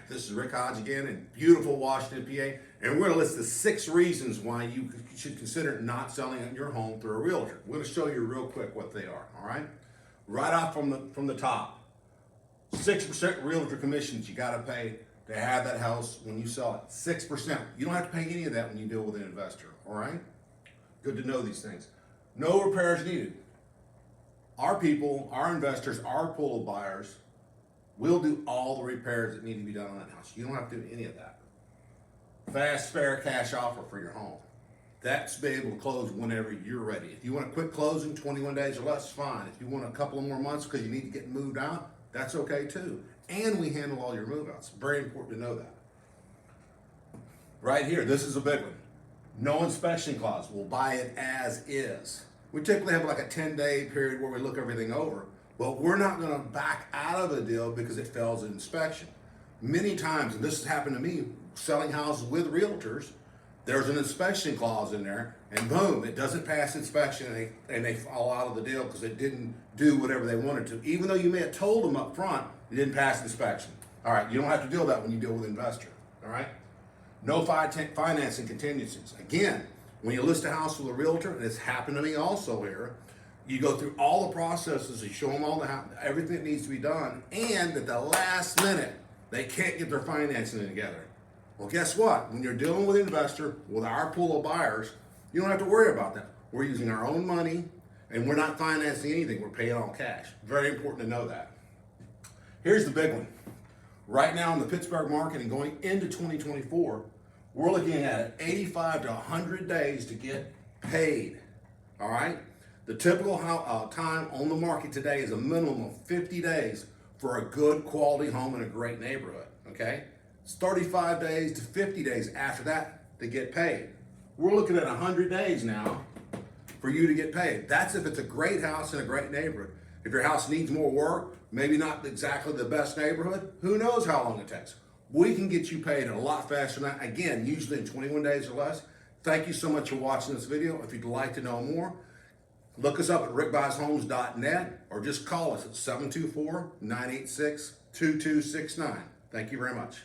This is Rick Hodge again in beautiful Washington, PA, and we're going to list the 6 reasons why you should consider not selling your home through a realtor. We're going to show you real quick what they are, all right? Right off from the top, 6% realtor commissions you got to pay to have that house when you sell it. 6%. You don't have to pay any of that when you deal with an investor, all right? Good to know these things. No repairs needed. Our people, our investors, our pool of buyers, we'll do all the repairs that need to be done on that house. You don't have to do any of that. Fast, fair cash offer for your home. That's be able to close whenever you're ready. If you want a quick closing, 21 days or less, fine. If you want a couple of more months because you need to get moved out, that's okay too. And we handle all your move outs. Very important to know that. Right here, this is a big one. No inspection clause. We'll buy it as is. We typically have like a 10-day period where we look everything over, but we're not going to back out of a deal because it fails an inspection. Many times, and this has happened to me, selling houses with realtors, there's an inspection clause in there, and boom, it doesn't pass inspection, and they fall out of the deal because it didn't do whatever they wanted to. Even though you may have told them up front, it didn't pass inspection. All right, you don't have to deal with that when you deal with an investor, all right? No financing contingencies. Again, when you list a house with a realtor, and it's happened to me also here, you go through all the processes, you show them all everything that needs to be done, and at the last minute, they can't get their financing together. Well, guess what? When you're dealing with an investor, with our pool of buyers, you don't have to worry about that. We're using our own money, and we're not financing anything. We're paying all cash. Very important to know that. Here's the big one. Right now in the Pittsburgh market and going into 2024, we're looking at 85 to 100 days to get paid, all right? The typical time on the market today is a minimum of 50 days for a good quality home in a great neighborhood, okay? It's 35 days to 50 days after that to get paid. We're looking at 100 days now for you to get paid. That's if it's a great house in a great neighborhood. If your house needs more work, maybe not exactly the best neighborhood, who knows how long it takes. We can get you paid a lot faster than that. Again, usually in 21 days or less. Thank you so much for watching this video. If you'd like to know more, look us up at rickbuyshomes.net or just call us at 724-986-2269. Thank you very much.